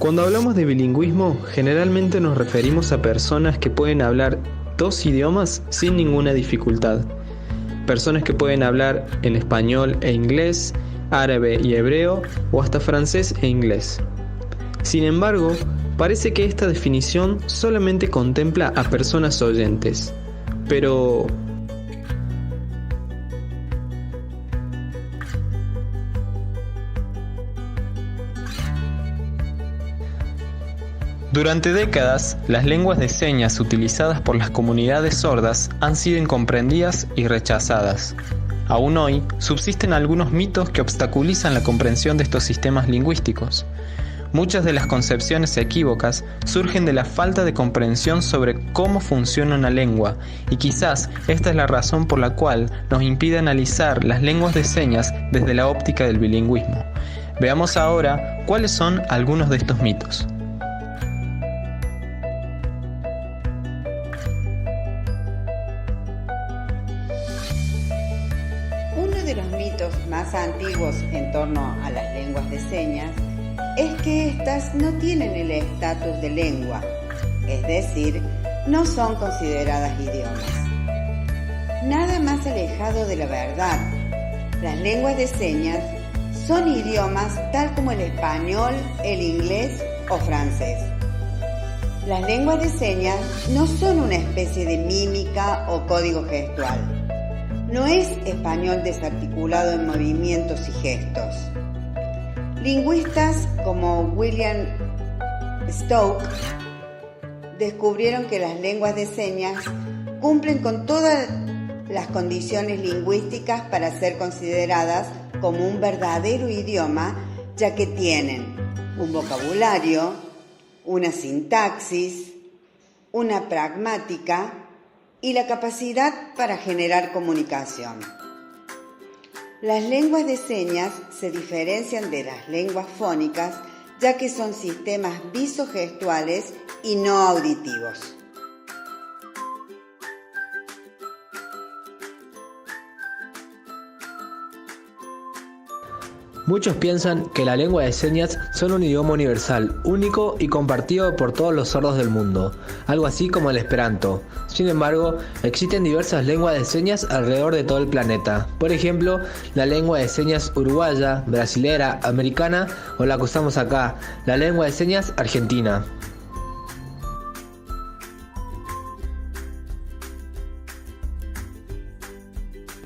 Cuando hablamos de bilingüismo, generalmente nos referimos a personas que pueden hablar dos idiomas sin ninguna dificultad. Personas que pueden hablar en español e inglés, árabe y hebreo, o hasta francés e inglés. Sin embargo, parece que esta definición solamente contempla a personas oyentes. Pero durante décadas, las lenguas de señas utilizadas por las comunidades sordas han sido incomprendidas y rechazadas. Aún hoy, subsisten algunos mitos que obstaculizan la comprensión de estos sistemas lingüísticos. Muchas de las concepciones equívocas surgen de la falta de comprensión sobre cómo funciona una lengua, y quizás esta es la razón por la cual nos impide analizar las lenguas de señas desde la óptica del bilingüismo. Veamos ahora cuáles son algunos de estos mitos. Uno de los mitos más antiguos en torno a las lenguas de señas es que éstas no tienen el estatus de lengua, es decir, no son consideradas idiomas. Nada más alejado de la verdad. Las lenguas de señas son idiomas tal como el español, el inglés o francés. Las lenguas de señas no son una especie de mímica o código gestual. No es español desarticulado en movimientos y gestos. Lingüistas como William Stokes descubrieron que las lenguas de señas cumplen con todas las condiciones lingüísticas para ser consideradas como un verdadero idioma, ya que tienen un vocabulario, una sintaxis, una pragmática y la capacidad para generar comunicación. Las lenguas de señas se diferencian de las lenguas fónicas, ya que son sistemas visogestuales y no auditivos. Muchos piensan que la lengua de señas son un idioma universal, único y compartido por todos los sordos del mundo, algo así como el Esperanto. Sin embargo, existen diversas lenguas de señas alrededor de todo el planeta. Por ejemplo, la lengua de señas uruguaya, brasilera, americana o la que usamos acá, la lengua de señas argentina.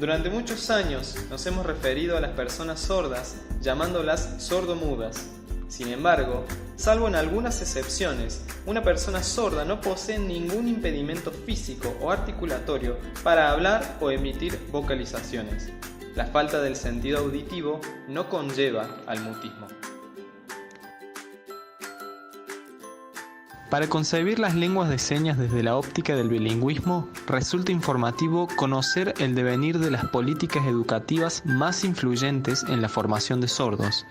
durante muchos años nos hemos referido a las personas sordas llamándolas sordomudas. Sin embargo, salvo en algunas excepciones, una persona sorda no posee ningún impedimento físico o articulatorio para hablar o emitir vocalizaciones. La falta del sentido auditivo no conlleva al mutismo. Para concebir las lenguas de señas desde la óptica del bilingüismo, resulta informativo conocer el devenir de las políticas educativas más influyentes en la formación de sordos.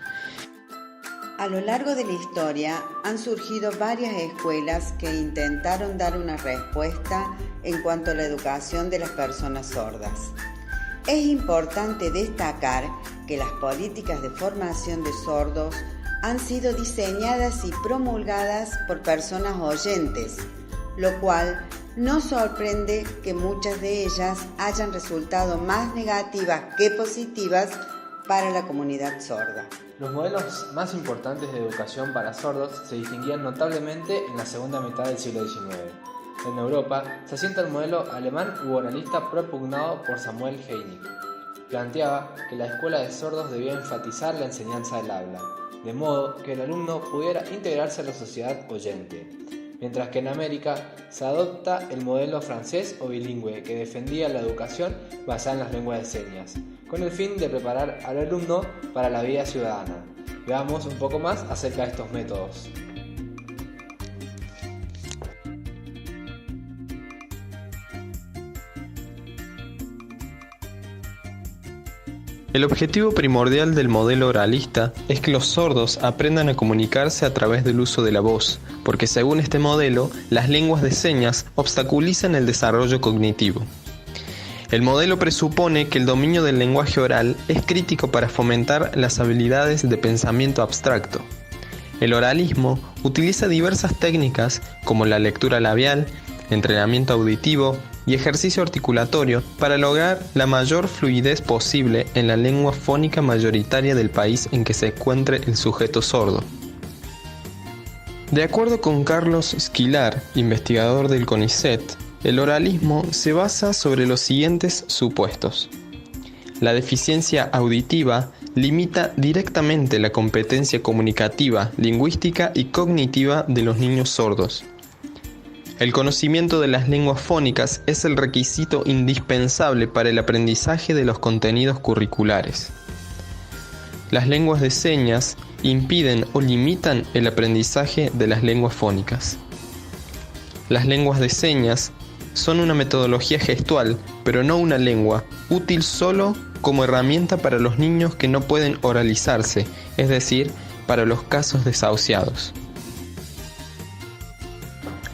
A lo largo de la historia han surgido varias escuelas que intentaron dar una respuesta en cuanto a la educación de las personas sordas. Es importante destacar que las políticas de formación de sordos han sido diseñadas y promulgadas por personas oyentes, lo cual no sorprende que muchas de ellas hayan resultado más negativas que positivas para la comunidad sorda. Los modelos más importantes de educación para sordos se distinguían notablemente en la segunda mitad del siglo XIX. En Europa se asienta el modelo alemán u oralista propugnado por Samuel Heinig. Planteaba que la escuela de sordos debía enfatizar la enseñanza del habla, de modo que el alumno pudiera integrarse a la sociedad oyente, mientras que en América se adopta el modelo francés o bilingüe que defendía la educación basada en las lenguas de señas, con el fin de preparar al alumno para la vida ciudadana. Veamos un poco más acerca de estos métodos. El objetivo primordial del modelo oralista es que los sordos aprendan a comunicarse a través del uso de la voz, porque según este modelo, las lenguas de señas obstaculizan el desarrollo cognitivo. El modelo presupone que el dominio del lenguaje oral es crítico para fomentar las habilidades de pensamiento abstracto. El oralismo utiliza diversas técnicas como la lectura labial, entrenamiento auditivo y ejercicio articulatorio para lograr la mayor fluidez posible en la lengua fónica mayoritaria del país en que se encuentre el sujeto sordo. De acuerdo con Carlos Squilar, investigador del CONICET, el oralismo se basa sobre los siguientes supuestos. La deficiencia auditiva limita directamente la competencia comunicativa, lingüística y cognitiva de los niños sordos. El conocimiento de las lenguas fónicas es el requisito indispensable para el aprendizaje de los contenidos curriculares. Las lenguas de señas impiden o limitan el aprendizaje de las lenguas fónicas. Las lenguas de señas son una metodología gestual, pero no una lengua, útil solo como herramienta para los niños que no pueden oralizarse, es decir, para los casos desahuciados.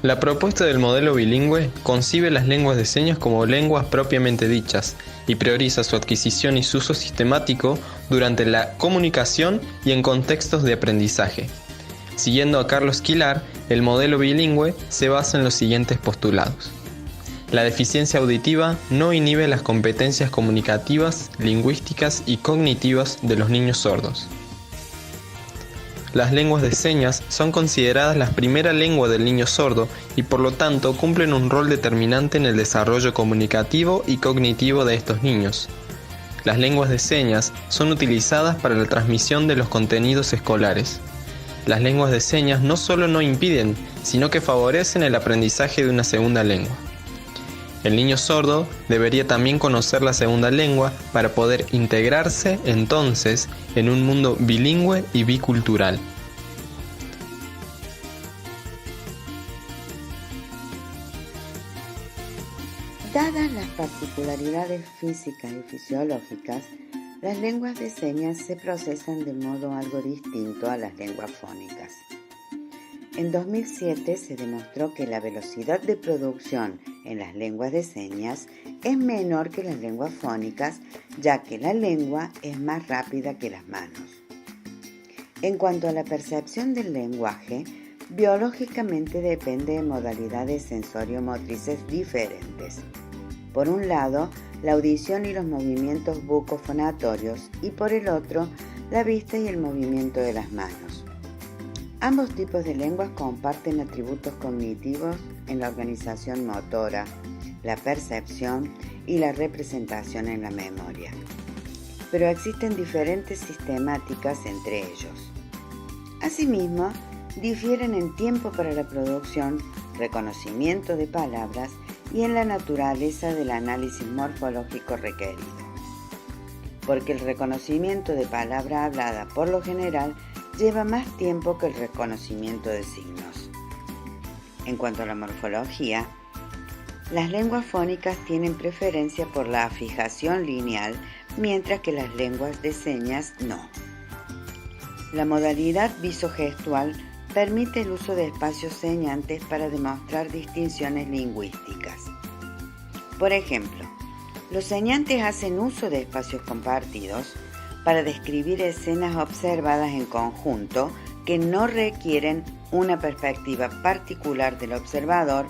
La propuesta del modelo bilingüe concibe las lenguas de señas como lenguas propiamente dichas y prioriza su adquisición y su uso sistemático durante la comunicación y en contextos de aprendizaje. Siguiendo a Carlos Squilar, el modelo bilingüe se basa en los siguientes postulados. La deficiencia auditiva no inhibe las competencias comunicativas, lingüísticas y cognitivas de los niños sordos. Las lenguas de señas son consideradas la primera lengua del niño sordo y por lo tanto cumplen un rol determinante en el desarrollo comunicativo y cognitivo de estos niños. Las lenguas de señas son utilizadas para la transmisión de los contenidos escolares. Las lenguas de señas no solo no impiden, sino que favorecen el aprendizaje de una segunda lengua. El niño sordo debería también conocer la segunda lengua para poder integrarse entonces en un mundo bilingüe y bicultural. Dadas las particularidades físicas y fisiológicas, las lenguas de señas se procesan de modo algo distinto a las lenguas fónicas. En 2007 se demostró que la velocidad de producción en las lenguas de señas es menor que las lenguas fónicas, ya que la lengua es más rápida que las manos. En cuanto a la percepción del lenguaje, biológicamente depende de modalidades sensorio-motrices diferentes. Por un lado, la audición y los movimientos bucofonatorios, y por el otro, la vista y el movimiento de las manos. Ambos tipos de lenguas comparten atributos cognitivos en la organización motora, la percepción y la representación en la memoria. Pero existen diferentes sistemáticas entre ellos. Asimismo, difieren en tiempo para la producción, reconocimiento de palabras y en la naturaleza del análisis morfológico requerido. Porque el reconocimiento de palabra hablada por lo general lleva más tiempo que el reconocimiento de signos. En cuanto a la morfología, las lenguas fónicas tienen preferencia por la fijación lineal, mientras que las lenguas de señas no. La modalidad visogestual permite el uso de espacios señantes para demostrar distinciones lingüísticas. Por ejemplo, los señantes hacen uso de espacios compartidos para describir escenas observadas en conjunto que no requieren una perspectiva particular del observador,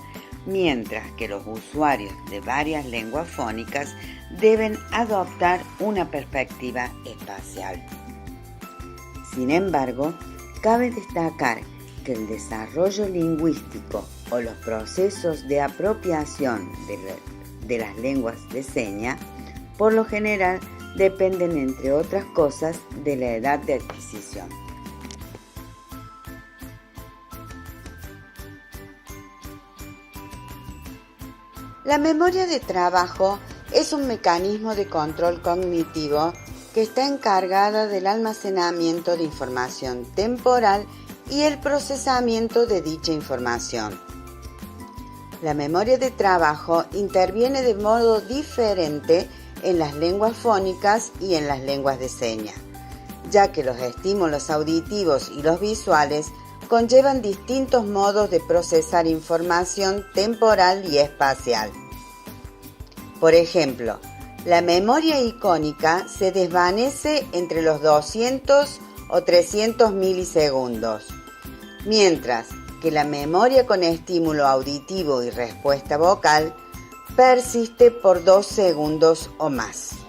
mientras que los usuarios de varias lenguas fónicas deben adoptar una perspectiva espacial. Sin embargo, cabe destacar que el desarrollo lingüístico o los procesos de apropiación de las lenguas de señas, por lo general, dependen, entre otras cosas, de la edad de adquisición. La memoria de trabajo es un mecanismo de control cognitivo que está encargada del almacenamiento de información temporal y el procesamiento de dicha información. La memoria de trabajo interviene de modo diferente en las lenguas fónicas y en las lenguas de señas, ya que los estímulos auditivos y los visuales conllevan distintos modos de procesar información temporal y espacial. Por ejemplo, la memoria icónica se desvanece entre los 200 o 300 milisegundos, mientras que la memoria con estímulo auditivo y respuesta vocal persiste por 2 segundos o más.